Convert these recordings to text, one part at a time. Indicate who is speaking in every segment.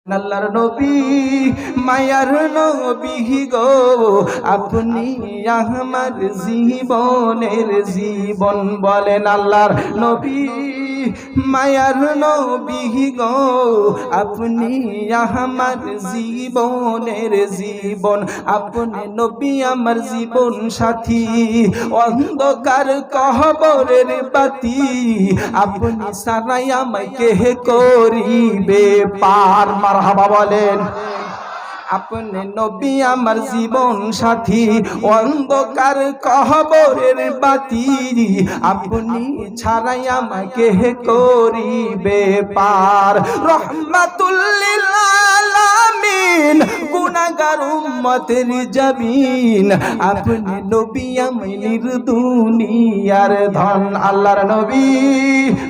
Speaker 1: আল্লাহর নবী মায়ার নবী গো, আপনি আমার জীবনের জীবন। বলেন আল্লাহর নবী মায়ার নবী গো, আপনি আমার জীবনের জীবন। আপনি নবী আমার জীবন সাথী, অন্ধকার কবরের বাতি, আপনি সারাই আমাকে করিবে পার। মারহাবা বলেন। আপনি নবী আমার জীবন সাথী, অন্ধকার কবরের বাতি, আপনি ছাড়াই আমাকে করিবে পার। রহমাতুল লিল আলামিন, গুনাহগার উম্মতের জামিন, আপনি নবী আমার দুনিয়ার ধন। আল্লাহর নবী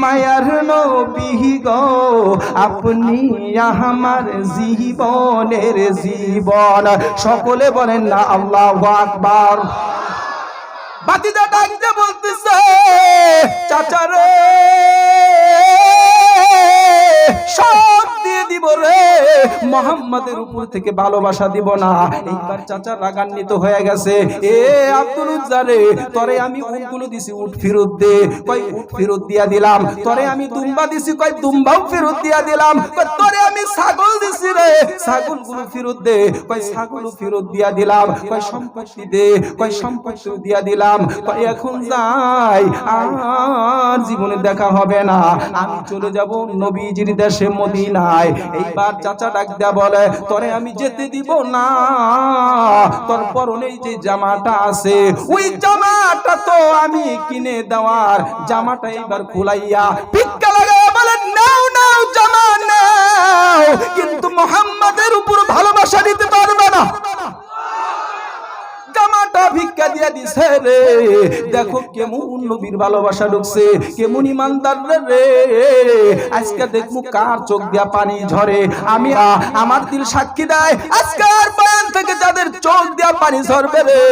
Speaker 1: মায়ার নবী গো, আপনি আমার জীবনের জীবন। সকলে বলেন না আল্লাহু আকবার। বাতিদা ডাকতে বলতেছে, চাচা রে সব দিয়ে দিব রে, মুহাম্মাদের উপর থেকে ভালোবাসা দিব না। এইবার চাচা রাগান্বিত হয়ে গেছে। এ আব্দুল উজ্জা রে, তরে আমি উটগুলো দিছি, উট ফেরত দে। কই উট ফেরত দিয়া দিলাম। তরে আমি দুম্বা দিছি, কই দুম্বাও ফেরত দিয়া দিলাম। কই তরে আমি ছাগল দিছি রে, ছাগলগুলো ফেরত দে। কই ছাগলও ফেরত দিয়া দিলাম। কই সম্পত্তি দে, কই সম্পত্তি দিয়া দিলাম। কই এখন যাই, আর জীবনে দেখা হবে না, আমি চলে যাব নবীজির দেশে মদিনায়। এইবার চাচা ডাক দেয়া বলে, তোরে আমি যেতে দিব না, তোর পরনে যে জামাটা আছে, ওই জামাটা তো আমি কিনে দেওয়ার, জামাটা এইবার খুলাইয়া ভিক্ষা লাগাইয়া বলে, নাও নাও জামা নাও, কিন্তু মুহাম্মাদের উপর ভালোবাসা দিতে পারবে না। জামাটা ভিক্ষা দিয়া দিছে রে। দেখো কেমন নবীর ভালোবাসা ঢুকছে, কেমন ইমানদার রে। আজকে দেখমু কার চোখ দিয়া পানি ঝরে। আমি আমার দিল সাক্ষী দেয়, আজকের বয়ান থেকে যাদের চোখ দিয়া পানি ঝরবে রে,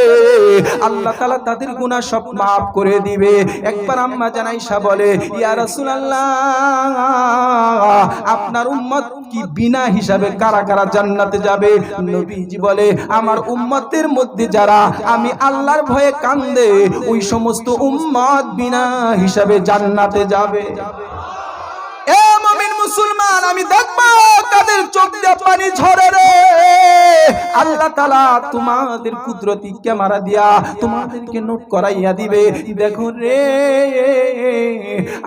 Speaker 1: আল্লাহ তাআলা তাদের গুনাহ সব maaf করে দিবে। একবার আম্মা জান আয়েশা বলে, ইয়া রাসূলুল্লাহ, আপনার উম্মত কি বিনা হিসাবে কারা কারা জান্নাতে যাবে? নবীজি বলে, আমার উম্মতের মধ্যে যারা আমি আল্লাহর ভয়ে কান্দে, ওই সমস্ত উম্মত বিনা হিসাবে জান্নাতে যাবে। এ মুমিন মুসলমান, আমি দেখবো কাদের চোখ দিয়ে পানি ঝরে রে। আল্লাহ তাআলা তোমাদের কুদরতি ক্যামেরা দিয়া তোমাদেরকে নোট করাইয়া দিবে। দেখো রে,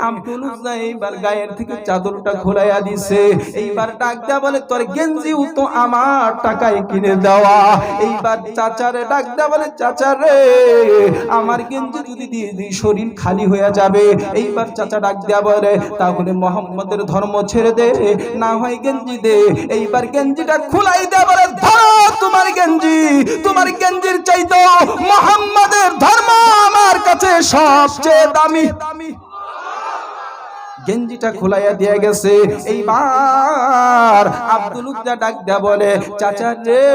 Speaker 1: আব্দুল উজ্জা এইবার গায়ের থেকে চাদরটা খোলাইয়া দিছে। এইবার ডাক দেয়া বলে, তোর গেঞ্জিও তো আমার টাকায় কিনে দেওয়া। এইবার চাচারে ডাক দেয়া বলে, চাচা রে, আমার গেঞ্জি যদি দিয়ে দিই শরীর খালি হয়ে যাবে। এইবার চাচা ডাক দেয়া বলে, তাহলে মুহাম্মাদের ধর্ম ছেড়ে দে, না হয় গেঞ্জি দে। এইবার গেঞ্জিটা খুলাই দেয়া বলে, ধরো তোমার গেঞ্জি, তোমার গেঞ্জির চাইতো মুহাম্মাদের ধর্ম আমার কাছে সবচেয়ে দামি। গেঞ্জিটা খোলাইয়া দিয়ে গেছে। এইবার আব্দুল উজ্জা ডাক দেয়া বলে, চাচা রে,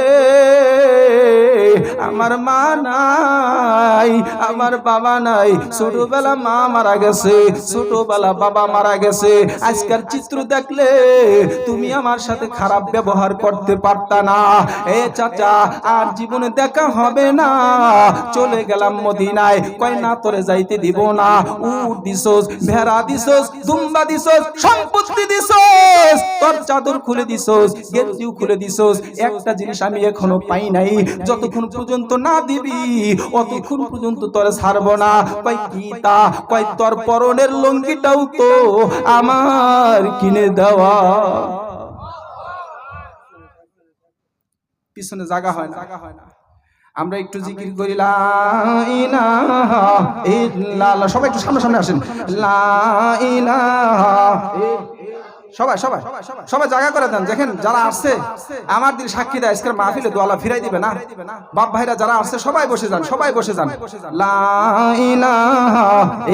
Speaker 1: আমার মা নাই, আমার বাবা নাই, ছোটবেলা মা মারা গেছে, ছোটবেলা বাবা মারা গেছে। আজকের চিত্র দেখলে তুমি আমার সাথে খারাপ ব্যবহার করতে পারতা না। এ চাচা, আর জীবনে দেখা হবে না, চলে গেলাম মদিনায়। কয় না, তোরে যাইতে দিব না। উট দিছস, ভেড়া দিছস, দুম্বা দিছস, সম্পত্তি দিছস, তোর চাদর খুলে দিছস, গেঞ্জিও খুলে দিছস, একটা জিনিস আমি এখনো পাই নাই। যতক্ষণ পর্যন্ত না দিবি অতক্ষণ পর্যন্ত তোর ছাড়ব না। কয় কি তা? কয় তোর পরনের লুঙ্গিটাও তো আমার কিনে দেওয়া। পিছনে জায়গা হয় না। আমরা একটু জিকির করি, লা ইলাহা ইল্লাল্লাহ। সবাই একটু সামনে সামনে আসেন। লা ইলাহা, সবাই সবাই সবাই জায়গা করে দেন। দেখেন যারা আসছে আমার দিল সাক্ষী দেয়, আজকের মাহফিলে দোয়ালা ফিরাই দিবে না। বাপ ভাইরা যারা আসছে সবাই বসে যান, সবাই বসে যান। লা ইলাহা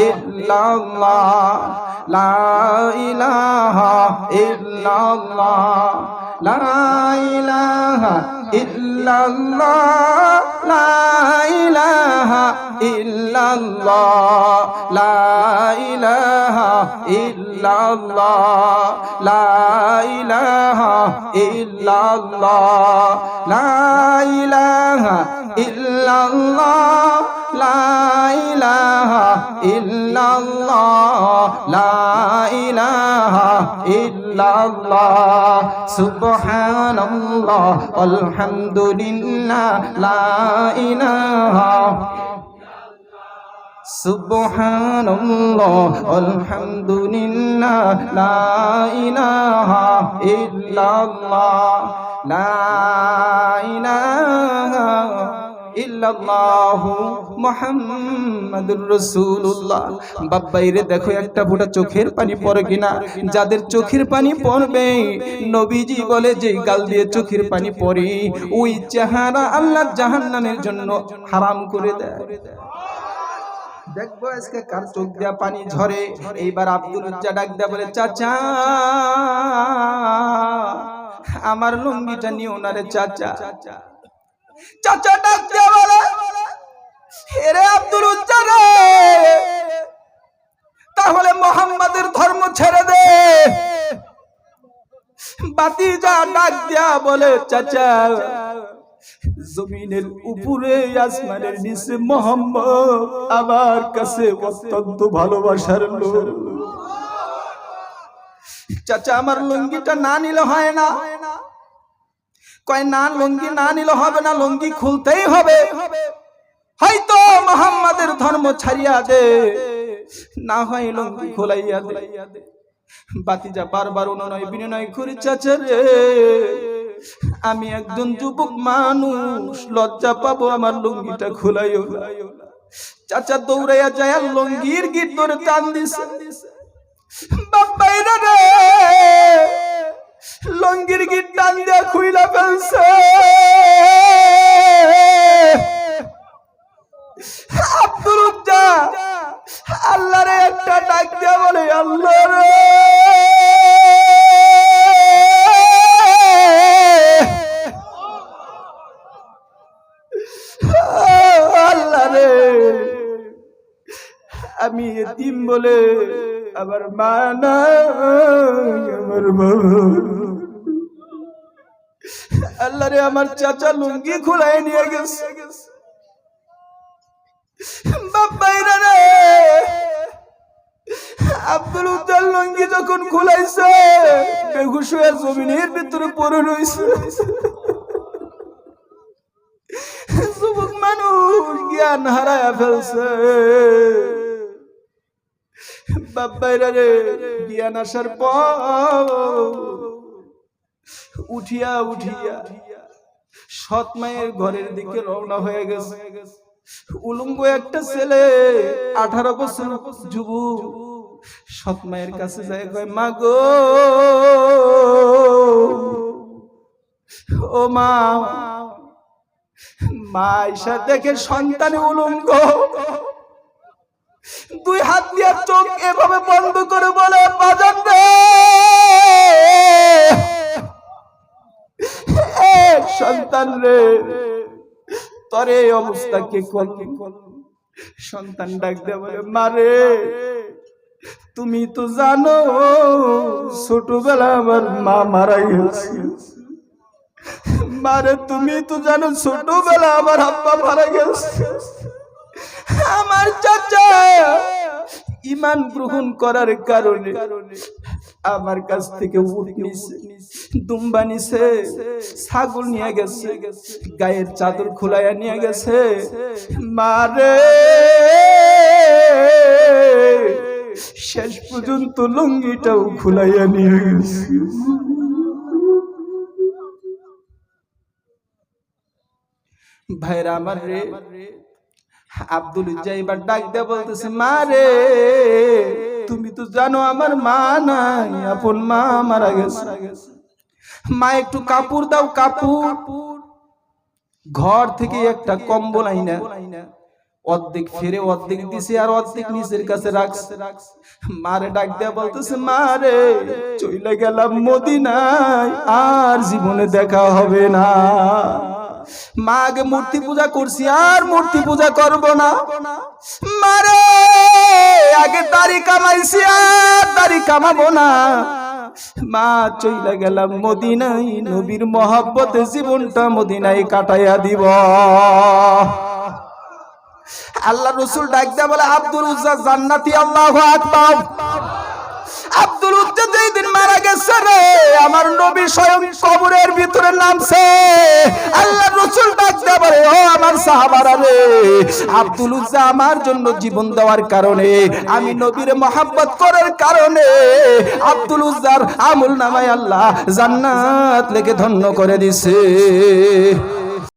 Speaker 1: ইল্লাল্লাহ, লা ইলাহা ইল্লাল্লাহ, লা ইলাহা ইল্লাল্লাহ, লা ইলাহা ইল্লাল্লাহ, লা ইলাহা ইল্লাল্লাহ, লা ইলাহা ইল্লাল্লাহ লা ইলাহা ইল্লাল্লাহ লা ইলাহা ইল্লাল্লাহ লা ইলাহা ইল্লাল্লাহ সুবহানাল্লাহ আলহামদুলিল্লাহ লা ইলাহা সুবহানাল্লাহ আলহামদুলিল্লাহ লা ইলাহা ইল্লাল্লাহ লা ইলাহা ইল্লাল্লাহু মুহাম্মাদুর রাসূলুল্লাহ। বাব্বাইরে দেখো একটা ফোঁটা চোখের পানি পড়ে কিনা। যাদের চোখের পানি পড়বে নবীজি বলে যে গাল দিয়ে চোখের পানি পড়ে ওই চেহারা আল্লাহ জাহান্নামের জন্য হারাম করে দেয়। দেখবো আজকে কার চোখ দিয়া পানি ঝরে। এইবার আব্দুল উজ্জা ডাক দেয়া বলে চাচা আমার লুঙ্গিটা নিও না রে চাচা। চাচা ডাক দেয়া বলে হেরে আব্দুল উজ্জা রে তাহলে মুহাম্মাদের ধর্ম ছেড়ে দে। বাতিজা ডাক দেয়া বলে চাচা জমিনের উপরে আসমানের নিচে মুহাম্মদ আমার কাছে অত্যন্ত ভালোবাসার লোক। চাচা আমার লুঙ্গিটা না নিলে হয় না। কয় না লুঙ্গি না নিলে হবে না, লুঙ্গি খুলতেই হবে। হয়তো মুহাম্মাদের ধর্ম ছাড়িয়া দে, না হয় লুঙ্গি খোলাইয়া দে। বাতিজা বারবার অনুনয় বিনয় করে চাচা রে আমি একজন যুবক মানুষ, লজ্জা পাবো, আমার লুঙ্গিটা খোলাইও না। চাচা দৌড়াইয়া যায় আর লুঙ্গির গিট ধরে টান দিছে। বাপ্পাইরা রে লুঙ্গির গিট টান দিয়ে খুইলা ফেলছে। আব্দুল উজ্জা আল্লাহরে একটা ডাক দিয়া বলে আল্লাহ রে আল্লাহ রে আমি এতিম বলে আমার মা নাই, আমার বাবা। আল্লাহ রে আমার চাচা লুঙ্গি খুলাই নিয়ে গেছে। বাপ্পাইরা রে আব্দুল উজ্জার লুঙ্গি যখন খুলাইছে বেহুশ হয়ে জমিনের ভিতরে পড়ে রইছে। যুবক মানুষ জ্ঞান হারায়া ফেলছে। বাপ্পাইরা রে জ্ঞান আসার পর উঠিয়া উঠিয়া সৎ মায়ের ঘরের দিকে রওনা হয়ে গেছে। উলঙ্গ একটা ছেলে 18 বছর যুবক সৎ মায়ের কাছে যায়, কয় মা গো ও মা। মা আয়েশা দেখে সন্তান উলঙ্গ, দুই হাত দিয়ে চোখ এভাবে বন্ধ করে বলে বাজান রে সন্তান রে তোর এই অবস্থা কে করলি? সন্তান ডাক দেয়া বলে মারে তুমি তো জানো ছোটবেলা আমার মা মারা গেছে। মারে তুমি তো জানো ছোটবেলা আমার আব্বা মারা গেছে। আমার চাচা ঈমান গ্রহণ করার কারণে আমার কাছ থেকে উট নিছে, দুম্বা নিছে, ছাগল নিয়ে গেছে, গায়ের চাদর খুলাইয়া নিয়ে গেছে। মারে শেষ পর্যন্ত লুঙ্গিটাও খুলাইয়া নিয়ে গেছে। ভাইরা আমার রে আব্দুল উজ্জা এবার ডাক দিয়ে বলতেছে মা রে তুমি তো জানো আমার মা নাই, আপন মা মারা গেছে। মা একটু কাপড় দাও। কাপড় ঘর থেকে একটা কম্বল আইনা অর্ধেক ফেরে অর্ধেক দিছে আর অর্ধেক নিচের কাছে রাখছে। মারে ডাক দেয়া বলতেছে মা রে চইলা গেলাম মদিনায়, আর জীবনে দেখা হবে না। মা আগে মূর্তি পূজা করছি আর মূর্তি পূজা করব না। মারে আগে দাড়ি কামাইছি আর দাড়ি কামাবো না। মা চইলা গেলাম মদিনায়, নবীর মহব্বতে জীবনটা মদিনায় কাটাইয়া দিব। আল্লাহ রাসূল ডাক দেয়া বলে, আব্দুল উজ্জা জান্নাতি। আল্লাহু আকবার। আব্দুল উজ্জা যেই দিন মারা গেছে রে, আমার নবী স্বয়ং কবরের ভিতরে নামছে। আল্লাহ রাসূল ডাক দেয়া বলে, ও আমার সাহাবারা রে, আব্দুল উজ্জা আমার জন্য জীবন দেওয়ার কারণে, আমি নবীর মহব্বত করার কারণে আব্দুল উজ্জার আমল নামায় আল্লাহ জান্নাত লিখে ধন্য করে দিছে।